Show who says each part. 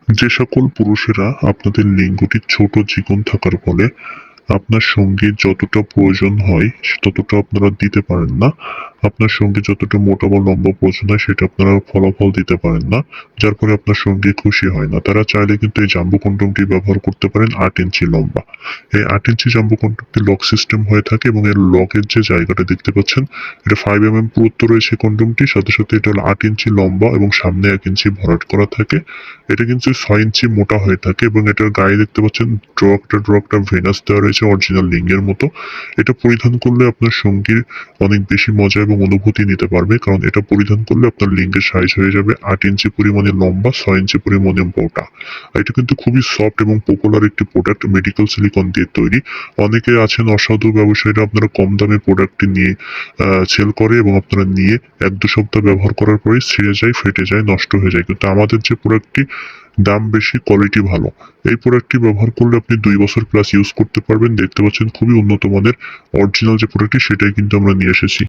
Speaker 1: যে সকল পুরুষেরা আপনাদের লিঙ্গটি ছোট চিকন থাকার ফলে আপনার সঙ্গীর যতটা প্রয়োজন হয় ততটা আপনারা দিতে পারেন না। আপনার সঙ্গী যতটা মোটা বা লম্বা প্রয়োজন হয় সেটা আপনারা ফলাফল দিতে পারেন না। যার ফলে আপনার সঙ্গী খুশি হয় না। তারা চাইলে কিন্তু এই জাম্বো কন্ডমটি ব্যবহার করতে পারেন ৮ ইঞ্চি লম্বা। এই ৮ ইঞ্চি জাম্বো কন্ডমটি লক সিস্টেম হয়ে থাকে এবং এর লকের যে জায়গাটা দেখতে পাচ্ছেন এটা 5 পুরুত্ব রয়েছে কন্ডমটির সাথে, সাথে এটা হলো ৮ ইঞ্চি লম্বা এবং সামনে ১ ইঞ্চি ভরাট করা থাকে। এটা কিন্তু ৬ ইঞ্চি মোটা হয়ে থাকে এবং এটার গায়ে দেখতে পাচ্ছেন ড্র একটা ভেনাস দেওয়া রয়েছে অরিজিনাল লিঙ্গের মতো। এটা পরিধান করলে আপনার সঙ্গীর অনেক বেশি মজা এবং অনুভূতি নিতে পারবে, কারণ এটা পরিধান করলে আপনার লিঙ্গের সাইজ হয়ে যাবে ৮ ইঞ্চি পরিমাণে লম্বা, ৬ ইঞ্চি পরিমাণে মোটা। এটা কিন্তু খুবই সফট এবং পপুলার একটি প্রোডাক্ট, মেডিকেল সিলিকন দিয়ে তৈরি। অনেকে আছেন অসাধু ব্যবসায়ীরা, আপনারা কম দামে প্রোডাক্টটি নিয়ে সেল করে এবং আপনারা নিয়ে ১-২ সপ্তাহ ব্যবহার করার পরেই ছিঁড়ে যায়, ফেটে যায়, নষ্ট হয়ে যায়। কিন্তু আমাদের যে প্রোডাক্টটি দাম বেশি, কোয়ালিটি ভালো। এই প্রোডাক্টটি ব্যবহার করলে আপনি ২ বছর প্লাস ইউজ করতে পারবেন। দেখতে পাচ্ছেন খুবই উন্নত মানের অরিজিনাল যে প্রোডাক্টটি সেটাই কিন্তু আমরা নিয়ে এসেছি।